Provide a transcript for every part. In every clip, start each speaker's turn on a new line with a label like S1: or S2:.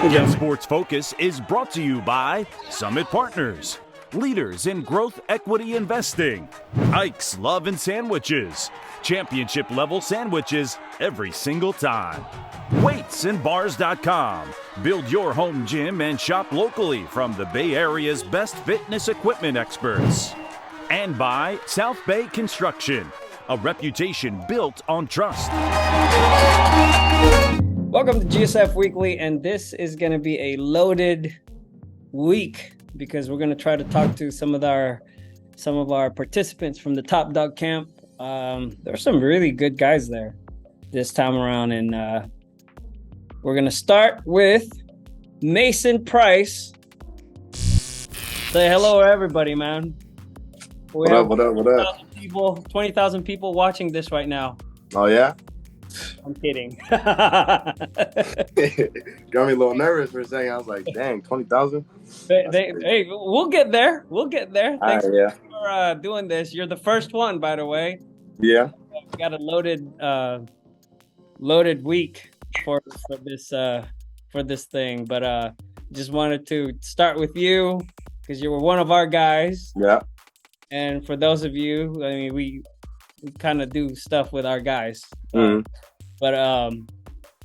S1: GetSportsFocus is brought to you by Summit Partners, leaders in growth equity investing, Ike's Love and Sandwiches, championship level sandwiches every single time, weightsandbars.com, build your home gym and shop locally from the Bay Area's best fitness equipment experts, and by South Bay Construction, a reputation built on trust.
S2: Welcome to GSF Weekly, and this is going to be a loaded week because we're going to try to talk to some of our participants from the Top Dog Camp. There are some really good guys there this time around, and we're going to start with Mason Price. Say hello to everybody, man.
S3: What up?
S2: 20,000 people watching this right now.
S3: Oh, yeah?
S2: I'm kidding.
S3: Got me a little nervous for a second. I was like, dang, 20,000?
S2: Hey, we'll get there. Thanks
S3: yeah.
S2: for doing this. You're the first one, by the way.
S3: Yeah.
S2: We got a loaded week for this thing. But just wanted to start with you because you were one of our guys.
S3: Yeah.
S2: And for those of you, I mean, we kind of do stuff with our guys. But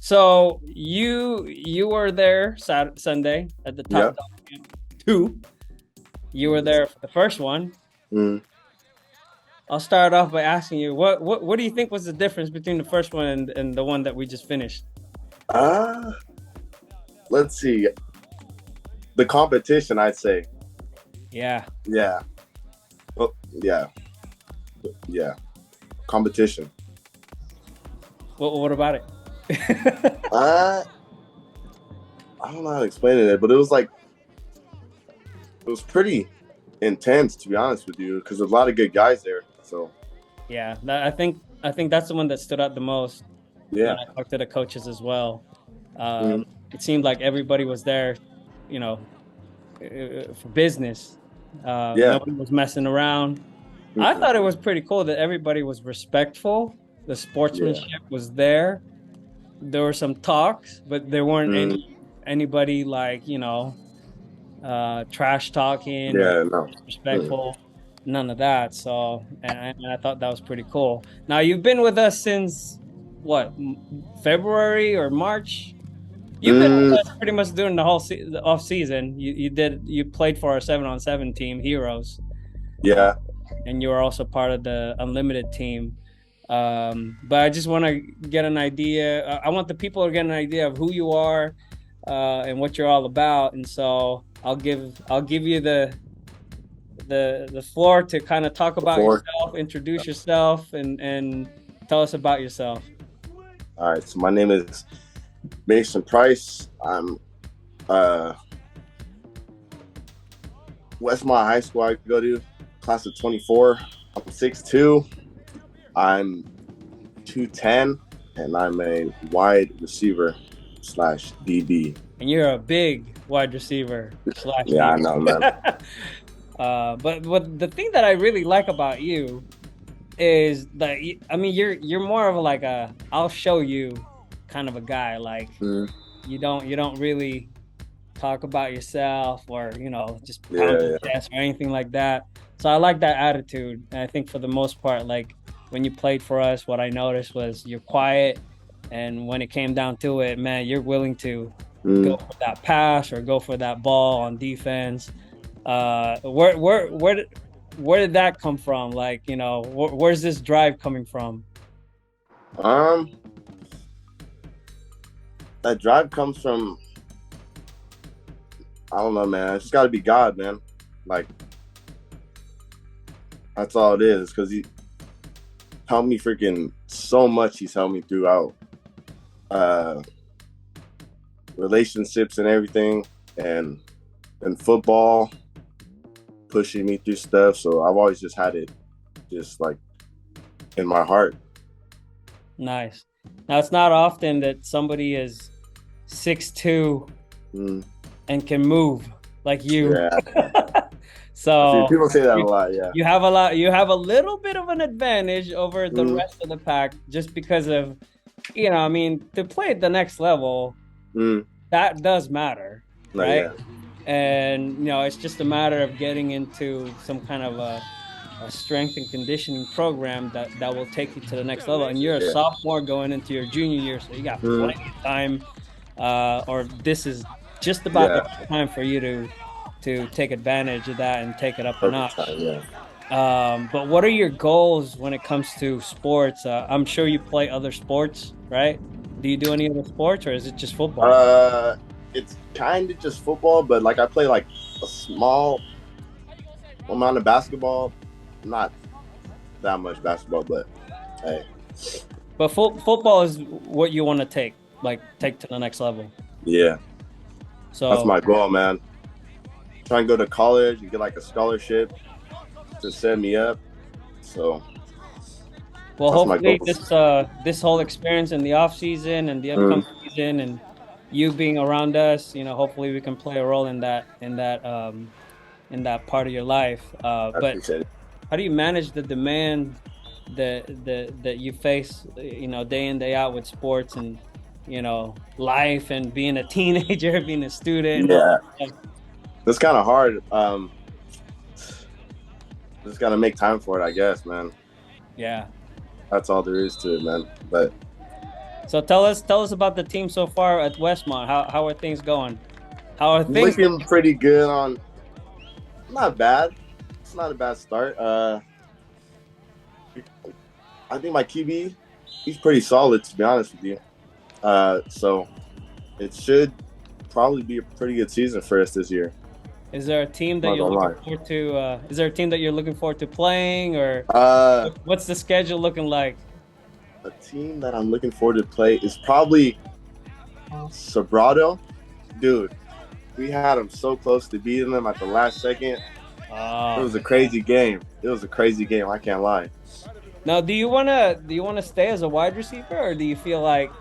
S2: so you were there Sunday at the Top Dog Camp 2. You were there for the first one. I'll start off by asking you what do you think was the difference between the first one and the one that we just finished?
S3: Let's see. The competition, I'd say.
S2: Yeah.
S3: Oh, yeah. Competition.
S2: What about it?
S3: I don't know how to explain it, but it was pretty intense, to be honest with you, because there's a lot of good guys there. So
S2: yeah, I think that's the one that stood out the most.
S3: Yeah,
S2: and I talked to the coaches as well. It seemed like everybody was there, for business. Nobody was messing around. I thought it was pretty cool that everybody was respectful. The sportsmanship was there. There were some talks, but there weren't anybody like, trash talking, disrespectful, none of that. So, and I thought that was pretty cool. Now, you've been with us since, what, February or March? You've been with us pretty much during the whole off season. You played for our 7-on-7 team, Heroes.
S3: Yeah.
S2: And you were also part of the Unlimited team. But I just want to get an idea. I want the people to get an idea of who you are and what you're all about. And so I'll give you the floor to kind of talk about yourself, introduce yourself, and tell us about yourself.
S3: All right. So my name is Mason Price. I'm Westmont High School I go to, class of 24. I'm 6'2". I'm 210, and I'm a wide receiver / DB.
S2: And you're a big wide receiver / DB.
S3: Yeah, I know, man.
S2: But the thing that I really like about you is that, I mean, you're more of like a I'll show you kind of a guy. Like you don't really talk about yourself or just pound your chest or anything like that. So I like that attitude, and I think for the most part, like, when you played for us, what I noticed was you're quiet, and when it came down to it, man, you're willing to go for that pass or go for that ball on defense. Where did that come from? Like, where's this drive coming from?
S3: That drive comes from, I don't know, man. It's just got to be God, man. Like, that's all it is, because he helped me freaking so much. He's helped me throughout relationships and everything, and football, pushing me through stuff. So I've always just had it just like in my heart.
S2: Nice. Now, it's not often that somebody is 6'2" and can move like you.
S3: Yeah.
S2: So
S3: People say that a lot. Yeah.
S2: you have a little bit of an advantage over the rest of the pack just because of, I mean, to play at the next level, that does matter,
S3: No,
S2: right?
S3: yeah.
S2: And it's just a matter of getting into some kind of a strength and conditioning program that will take you to the next level. And you're a sophomore going into your junior year, so you got plenty of time. Or this is just about the time for you to take advantage of that and take it up a notch. But what are your goals when it comes to sports? I'm sure you play other sports, right? Do you do any other sports, or is it just football?
S3: It's kind of just football, but like I play like a small amount of basketball. Not that much basketball, but hey.
S2: But football is what you want to take to the next level.
S3: Yeah.
S2: So
S3: that's my goal, man. Try and go to college and get like a scholarship to set me up. So
S2: well, hopefully this whole experience in the off season and the upcoming season and you being around us, hopefully we can play a role in that part of your life. But how do you manage the demand that you face, day in, day out with sports and, life and being a teenager, being a student?
S3: Yeah. It's kind of hard. Just got to make time for it, I guess, man.
S2: Yeah.
S3: That's all there is to it, man. But
S2: so tell us about the team so far at Westmont. How are things going? How are things
S3: looking pretty good on not bad. It's not a bad start. I think my QB, he's pretty solid, to be honest with you. So it should probably be a pretty good season for us this year.
S2: Is there a team that you're looking forward to? Is there a team that you're looking forward to playing, or what's the schedule looking like?
S3: A team that I'm looking forward to play is probably Sobrado. Dude, we had them so close to beating them at the last second. It was a crazy game. I can't lie.
S2: Now, do you wanna stay as a wide receiver, or do you feel like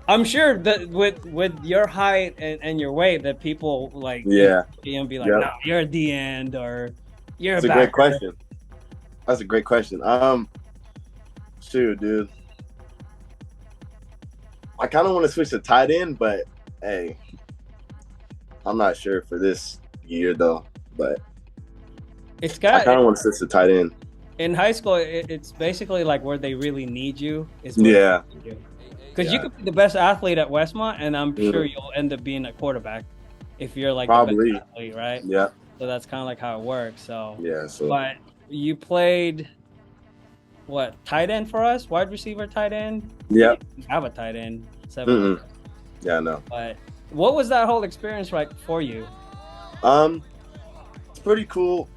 S2: I'm sure that with your height and your weight, that people be like, no, you're a D end or you're a backer.
S3: Great question. That's a great question. Shoot, dude. I kind of want to switch to tight end, but hey, I'm not sure for this year though. But I kind of want to switch to tight end.
S2: In high school, it's basically like where they really need you. Because you could be the best athlete at Westmont, and I'm sure you'll end up being a quarterback if you're like
S3: probably
S2: the best athlete, right?
S3: Yeah.
S2: So that's kind of like how it works. So
S3: yeah. So
S2: but you played what, tight end for us? Wide receiver, tight end?
S3: Yeah.
S2: You have a tight end. 7.
S3: Yeah, I know.
S2: But what was that whole experience like for you?
S3: It's pretty cool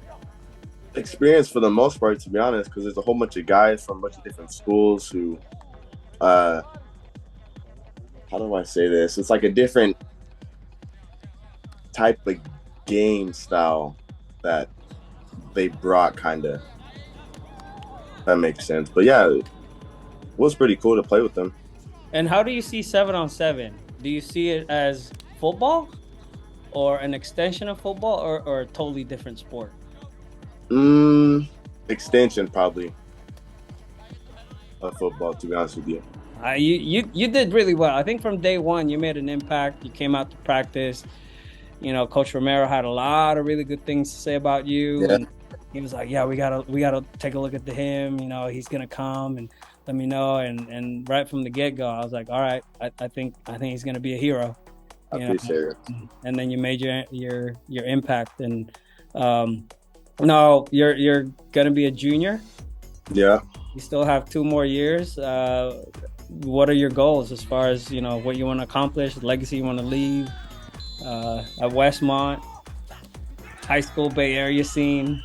S3: experience for the most part, to be honest, because there's a whole bunch of guys from a bunch of different schools who how do I say this? It's like a different type of game style that they brought, kind of. That makes sense. But yeah, it was pretty cool to play with them.
S2: And how do you see 7-on-7? Do you see it as football or an extension of football or a totally different sport?
S3: Extension probably of football, to be honest with you.
S2: You did really well. I think from day one you made an impact. You came out to practice. Coach Romero had a lot of really good things to say about you.
S3: Yeah.
S2: And he was like, "Yeah, we gotta take a look at him. He's gonna come and let me know." And right from the get go, I was like, "All right, I think he's gonna be a hero."
S3: I appreciate it.
S2: And then you made your impact. And now you're gonna be a junior.
S3: Yeah.
S2: You still have 2 more years. What are your goals as far as what you want to accomplish, the legacy you want to leave at Westmont High School, Bay Area scene?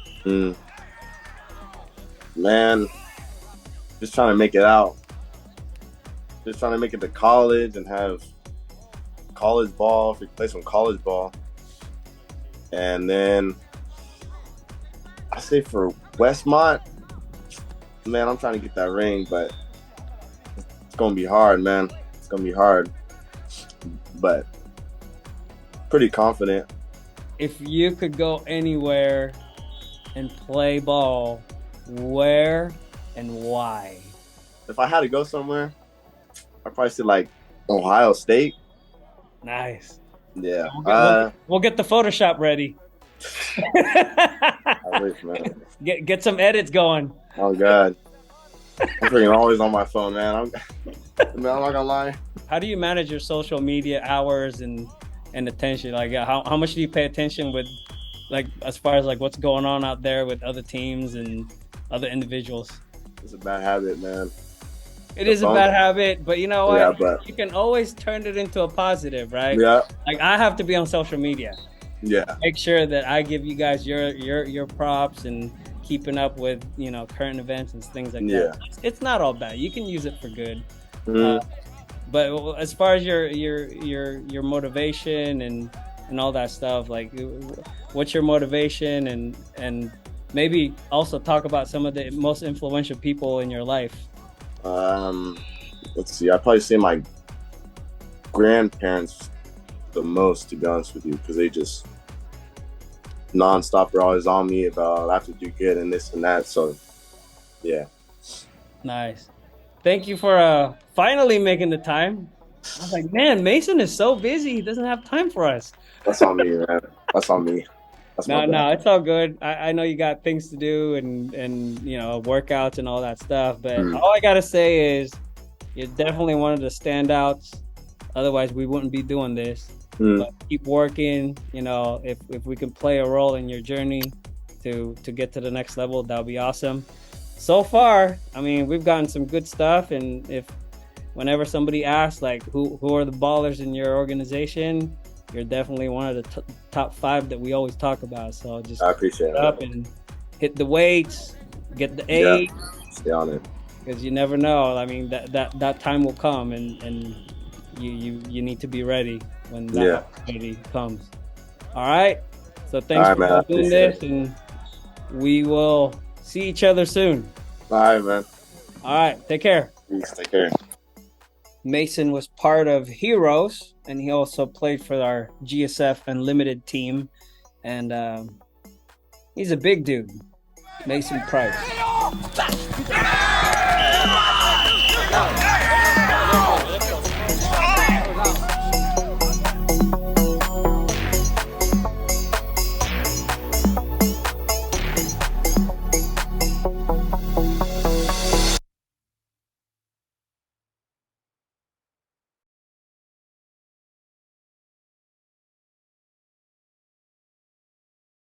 S3: Man, just trying to make it out. Just trying to make it to college and have college ball, play some college ball. And then I say for Westmont, man, I'm trying to get that ring, but it's going to be hard, man. It's going to be hard. But pretty confident.
S2: if you could go anywhere and play ball, where and why?
S3: If I had to go somewhere, I'd probably say like Ohio State.
S2: Nice.
S3: Yeah.
S2: We'll get the Photoshop ready.
S3: I wish, man.
S2: Get some edits going.
S3: Oh God. I'm freaking always on my phone, man. I'm not gonna lie.
S2: How do you manage your social media hours and attention? Like, how much do you pay attention with, like, as far as like what's going on out there with other teams and other individuals?
S3: It's a bad habit, man.
S2: It is a bad habit, but you know what?
S3: Yeah, but
S2: you can always turn it into a positive, right?
S3: Yeah.
S2: Like, I have to be on social media.
S3: Yeah.
S2: Make sure that I give you guys your props and keeping up with, you know, current events and things like that. It's not all bad. You can use it for good. But as far as your motivation and all that stuff, like, what's your motivation, and maybe also talk about some of the most influential people in your life.
S3: Let's see. I probably say my grandparents the most, to be honest with you, because they just nonstop are always on me about I have to do good and this and that. So, yeah.
S2: Nice. Thank you for finally making the time. I was like, man, Mason is so busy. He doesn't have time for us.
S3: That's on me, man. That's on me.
S2: No, it's all good. I know you got things to do and you know, workouts and all that stuff. But all I gotta say is you're definitely one of the standouts. Otherwise, we wouldn't be doing this. But keep working. You know, if we can play a role in your journey to get to the next level, that would be awesome. So far, I mean, we've gotten some good stuff. And whenever somebody asks, like, who are the ballers in your organization, you're definitely one of the top 5 that we always talk about. So just
S3: I appreciate it.
S2: Up and hit the weights, get the A.
S3: Yeah, stay on it.
S2: Because you never know. I mean, that time will come, and you need to be ready when that opportunity comes. All right. So thanks for doing this, and we will see each other soon.
S3: All right, man.
S2: All right. Take care.
S3: Peace. Take care.
S2: Mason was part of Heroes, and he also played for our GSF Unlimited team. And he's a big dude, Mason Price.